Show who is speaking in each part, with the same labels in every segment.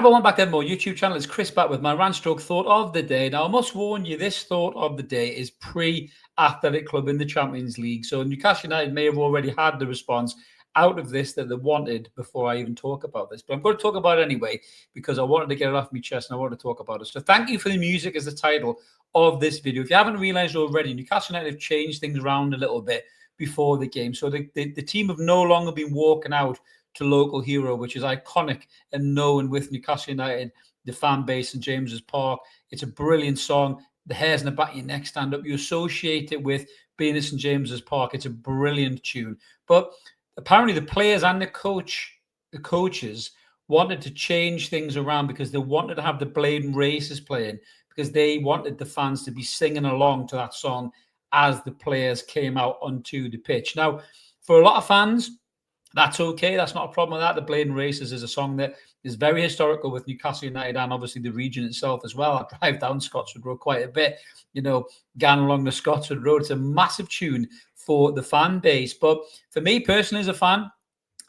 Speaker 1: everyone back there, more YouTube channel. It's Chris back with my rant stroke thought of the day. Now, I must warn you, this thought of the day is pre-Athletic Club in the Champions League. So Newcastle United may have already had the response out of this that they wanted before I even talk about this. But I'm going to talk about it anyway because I wanted to get it off my chest and I wanted to talk about it. So thank you for the music as the title of this video. If you haven't realised already, Newcastle United have changed things around a little bit before the game. So the team have no longer been walking out to Local Hero, which is iconic and known with Newcastle United, the fan base in James's Park. It's a brilliant song. The hairs in the back of your neck stand up. You associate it with being at St James's Park. It's a brilliant tune. But apparently the players and the coaches wanted to change things around because they wanted to have the Blaydon Races playing because they wanted the fans to be singing along to that song as the players came out onto the pitch. Now, for a lot of fans, that's okay. That's not a problem with that. The Blaydon Races is a song that is very historical with Newcastle United and obviously the region itself as well. I drive down Scotswood Road quite a bit, going along the Scotswood Road. It's a massive tune for the fan base. But for me personally as a fan,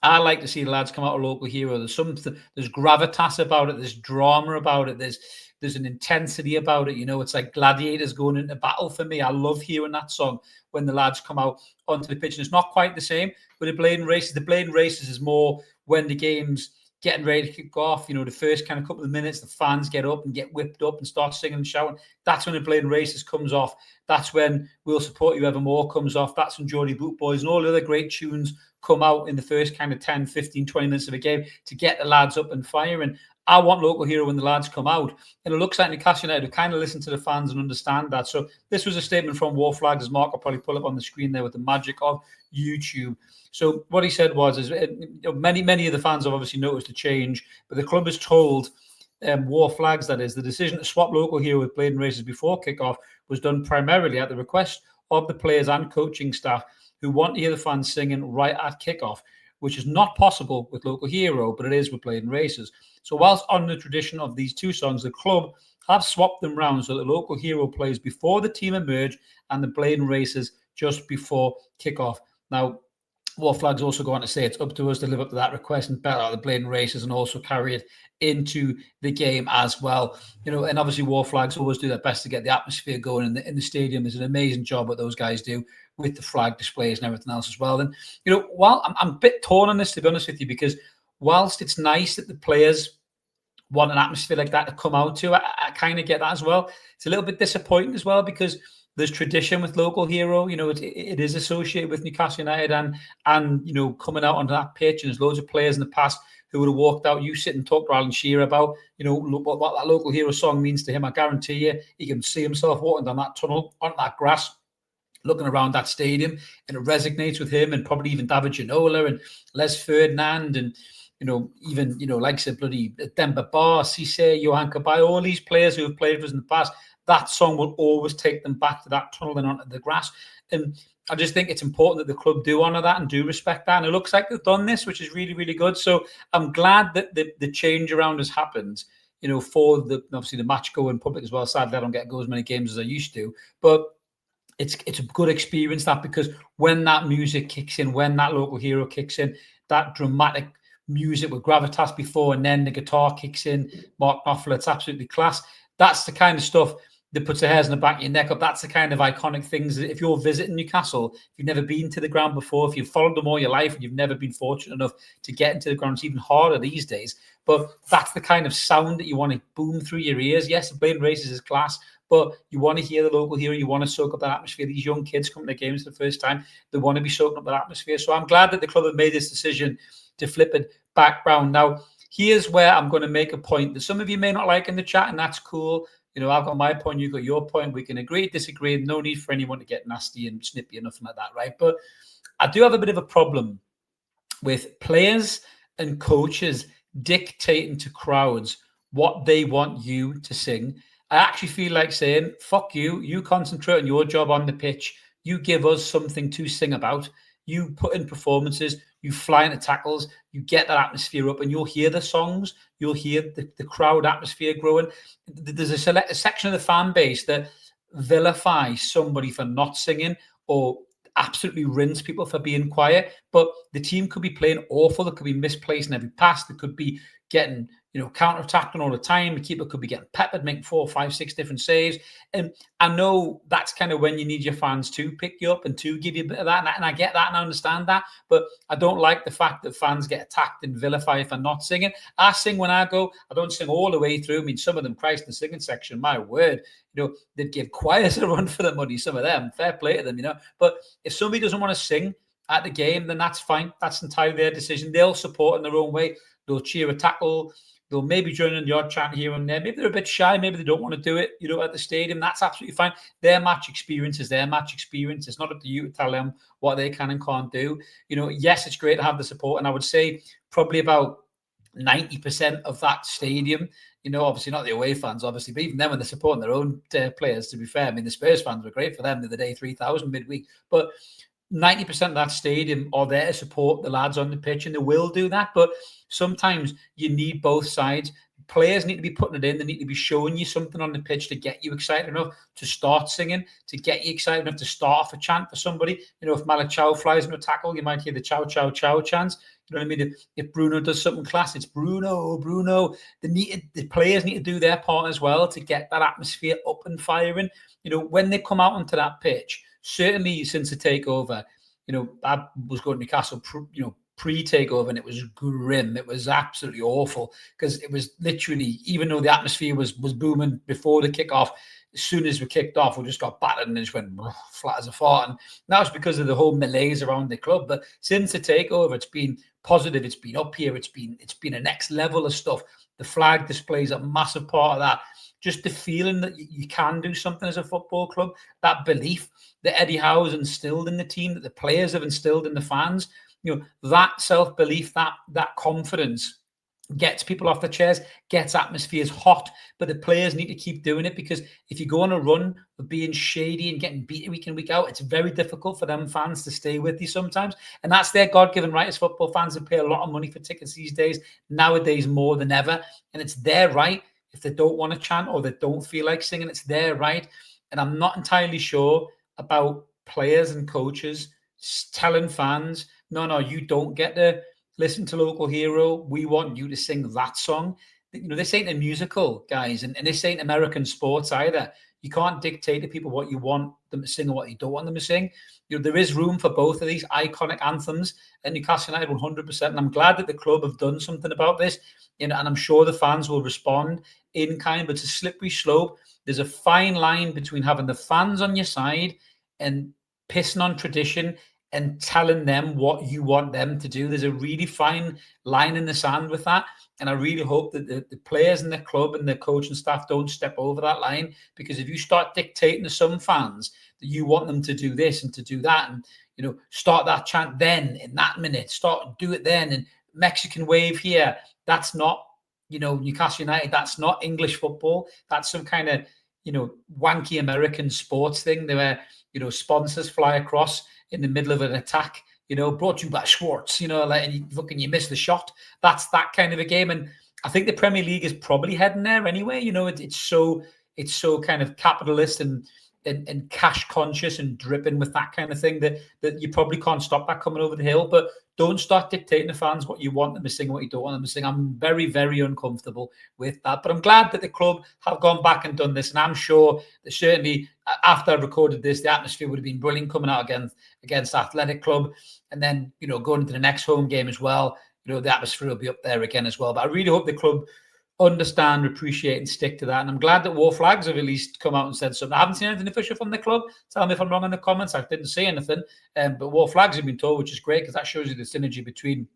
Speaker 1: I like to see the lads come out of Local Hero. There's gravitas about it. There's drama about it. There's an intensity about it. It's like gladiators going into battle for me. I love hearing that song when the lads come out onto the pitch. And it's not quite the same with the Blaydon Races. The Blaydon Races is more when the game's getting ready to kick off. The first kind of couple of minutes, the fans get up and get whipped up and start singing and shouting. That's when the Blaydon Races comes off. That's when We'll Support You Evermore comes off. That's when Geordie Boot Boys and all the other great tunes come out in the first kind of 10, 15, 20 minutes of a game to get the lads up and firing. I want Local Hero when the lads come out. And it looks like Newcastle United have kind of listened to the fans and understand that. So this was a statement from War Flags, as Mark will probably pull up on the screen there with the magic of YouTube. So what he said was, many of the fans have obviously noticed a change, but the club has told War Flags, that is, the decision to swap Local Hero with Blaydon Races before kickoff was done primarily at the request of the players and coaching staff who want to hear the fans singing right at kickoff, which is not possible with Local Hero, but it is with Blaydon Races. So whilst on the tradition of these two songs, the club have swapped them round so that Local Hero plays before the team emerge and the Blaydon Races just before kickoff. Now, War Flags also go on to say it's up to us to live up to that request and better out the Blaydon Races and also carry it into the game as well. And obviously War Flags always do their best to get the atmosphere going in the stadium. There's an amazing job what those guys do with the flag displays and everything else as well. And, while I'm a bit torn on this, to be honest with you, because whilst it's nice that the players want an atmosphere like that to come out to, I kind of get that as well. It's a little bit disappointing as well because there's tradition with Local Hero. It is associated with Newcastle United and coming out onto that pitch. And there's loads of players in the past who would have walked out. You sit and talk to Alan Shearer about, what that Local Hero song means to him. I guarantee you, he can see himself walking down that tunnel, on that grass, looking around that stadium, and it resonates with him and probably even David Ginola and Les Ferdinand and, even, like I said, bloody Demba Ba, Cisse, Johan Caballo, all these players who have played for us in the past. That song will always take them back to that tunnel and onto the grass. And I just think it's important that the club do honour that and do respect that. And it looks like they've done this, which is really, really good. So I'm glad that the change around has happened, for obviously the match going public as well. Sadly, I don't get to go as many games as I used to. But it's a good experience, that, because when that music kicks in, when that Local Hero kicks in, that dramatic music with gravitas before and then the guitar kicks in, Mark Knopfler, it's absolutely class. That's the kind of stuff that puts the hairs in the back of your neck up. That's the kind of iconic things that if you're visiting Newcastle, if you've never been to the ground before, if you've followed them all your life and you've never been fortunate enough to get into the ground, it's even harder these days. But that's the kind of sound that you want to boom through your ears. Yes, the Blaydon Races is class, but you want to hear the Local Hero. You want to soak up that atmosphere. These young kids coming to games for the first time, they want to be soaking up that atmosphere. So I'm glad that the club have made this decision to flip it back round. Now, here's where I'm going to make a point that some of you may not like in the chat, and that's cool. I've got my point, you've got your point. We can agree, disagree. No need for anyone to get nasty and snippy or nothing like that, right? But I do have a bit of a problem with players and coaches dictating to crowds what they want you to sing. I actually feel like saying, fuck you. You concentrate on your job on the pitch. You give us something to sing about. You put in performances. You fly into tackles. You get that atmosphere up and you'll hear the songs. You'll hear the crowd atmosphere growing. There's a section of the fan base that vilify somebody for not singing or absolutely rinse people for being quiet. But the team could be playing awful. They could be misplacing every pass. They could be getting counter-attacking all the time. The keeper could be getting peppered, making 4, 5, 6 different saves. And I know that's kind of when you need your fans to pick you up and to give you a bit of that. And I get that and I understand that. But I don't like the fact that fans get attacked and vilified for not singing. I sing when I go. I don't sing all the way through. I mean, some of them, Christ, in the singing section, my word, they'd give choirs a run for the money, some of them. Fair play to them, But if somebody doesn't want to sing at the game, then that's fine. That's entirely their decision. They'll support in their own way. They'll cheer a tackle. They'll maybe join in the odd chant here and there. Maybe they're a bit shy. Maybe they don't want to do it, at the stadium. That's absolutely fine. Their match experience is their match experience. It's not up to you to tell them what they can and can't do. Yes, it's great to have the support. And I would say probably about 90% of that stadium, obviously not the away fans, obviously, but even them when they're supporting their own players, to be fair. I mean, the Spurs fans were great for them the other day, 3,000 midweek. But 90% of that stadium are there to support the lads on the pitch, and they will do that. But sometimes you need both sides. Players need to be putting it in. They need to be showing you something on the pitch to get you excited enough to start singing, to get you excited enough to start off a chant for somebody. If Malik Chow flies into a tackle, you might hear the chow, chow, chow chants. You know what I mean? If Bruno does something class, it's Bruno, Bruno. The players need to do their part as well to get that atmosphere up and firing. When they come out onto that pitch, certainly since the takeover, I was going to Newcastle, pre-takeover, and it was grim. It was absolutely awful because it was literally, even though the atmosphere was booming before the kickoff, as soon as we kicked off, we just got battered and just went flat as a fart. And that was because of the whole malaise around the club. But since the takeover, it's been positive. It's been up here. It's been a next level of stuff. The flag displays a massive part of that. Just the feeling that you can do something as a football club, that belief that Eddie Howe has instilled in the team, that the players have instilled in the fans, that self-belief, that confidence gets people off the chairs, gets atmospheres hot. But the players need to keep doing it, because if you go on a run of being shady and getting beaten week in, week out, it's very difficult for them fans to stay with you sometimes. And that's their God-given right as football fans to pay a lot of money for tickets these days, nowadays more than ever. And it's their right. If they don't want to chant or they don't feel like singing, it's their right. And I'm not entirely sure about players and coaches telling fans, no, you don't get to listen to Local Hero. We want you to sing that song. This ain't a musical, guys, and this ain't American sports either. You can't dictate to people what you want them to sing or what you don't want them to sing. There is room for both of these iconic anthems at Newcastle United 100%. And I'm glad that the club have done something about this. And I'm sure the fans will respond in kind, but it's a slippery slope. There's a fine line between having the fans on your side and pissing on tradition and telling them what you want them to do. There's a really fine line in the sand with that. And I really hope that the players in the club and the coaching staff don't step over that line, because if you start dictating to some fans that you want them to do this and to do that, and, start that chant then in that minute, do it then, and Mexican wave here, that's not, Newcastle United, that's not English football. That's some kind of, wanky American sports thing where, sponsors fly across in the middle of an attack, brought to you by Schwartz, and you miss the shot. That's that kind of a game. And I think the Premier League is probably heading there anyway. It's so kind of capitalist and cash conscious and dripping with that kind of thing that you probably can't stop that coming over the hill. But don't start dictating to fans what you want them to sing, what you don't want them to sing. I'm very, very uncomfortable with that. But I'm glad that the club have gone back and done this. And I'm sure that certainly after I recorded this, the atmosphere would have been brilliant coming out against Athletic Club. And then, going into the next home game as well, the atmosphere will be up there again as well. But I really hope the club understand, appreciate, and stick to that. And I'm glad that War Flags have at least come out and said something. I haven't seen anything official from the club. Tell me if I'm wrong in the comments. I didn't see anything. But War Flags have been told, which is great, because that shows you the synergy between,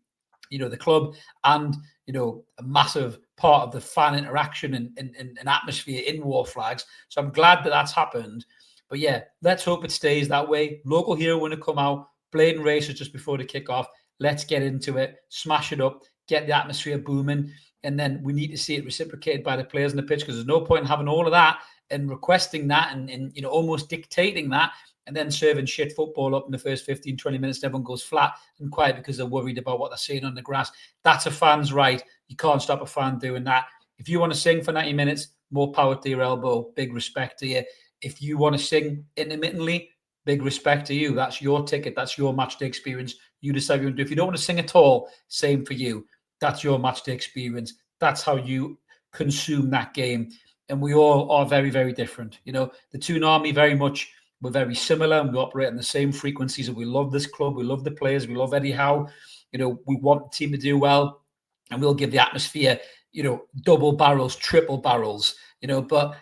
Speaker 1: the club and, a massive part of the fan interaction and atmosphere in War Flags. So I'm glad that that's happened. But yeah, let's hope it stays that way. Local Hero when it come out. Blaydon Races just before the kickoff. Let's get into it. Smash it up. Get the atmosphere booming. And then we need to see it reciprocated by the players on the pitch, because there's no point in having all of that and requesting that and almost dictating that and then serving shit football up in the first 15, 20 minutes. And everyone goes flat and quiet because they're worried about what they're seeing on the grass. That's a fan's right. You can't stop a fan doing that. If you want to sing for 90 minutes, more power to your elbow. Big respect to you. If you want to sing intermittently, big respect to you. That's your ticket. That's your match day experience. You decide what you want to do. If you don't want to sing at all, same for you. That's your match day experience. That's how you consume that game. And we all are very, very different. You know, the Toon Army we're very similar, and we operate on the same frequencies. And we love this club. We love the players. We love Eddie Howe. You know, we want the team to do well, and we'll give the atmosphere, you know, double barrels, triple barrels, you know, but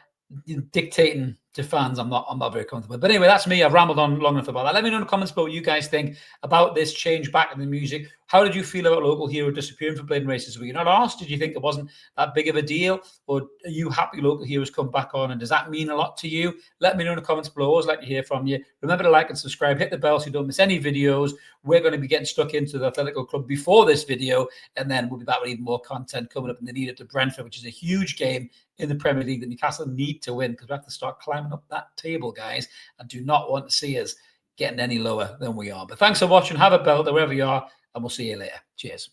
Speaker 1: dictating to fans, I'm not very comfortable. But anyway, that's me. I've rambled on long enough about that. Let me know in the comments below what you guys think about this change back in the music. How did you feel about Local Hero disappearing from Blaydon Races? Were you not asked? Did you think it wasn't that big of a deal? Or are you happy Local Heroes come back on? And does that mean a lot to you? Let me know in the comments below. I always like to hear from you. Remember to like and subscribe. Hit the bell so you don't miss any videos. We're going to be getting stuck into the Athletico Club before this video. And then we'll be back with even more content coming up in the lead up to Brentford, which is a huge game in the Premier League that Newcastle need to win, because we have to start climbing up that table, guys. I do not want to see us getting any lower than we are. But thanks for watching. Have a belt wherever you are, and we'll see you later. Cheers.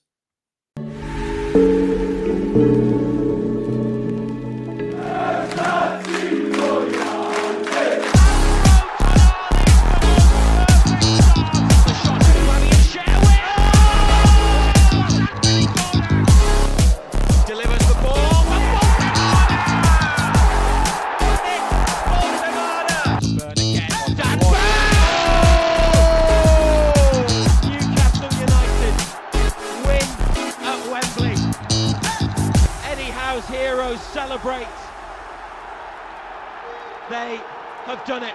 Speaker 2: Heroes celebrate. They have done it.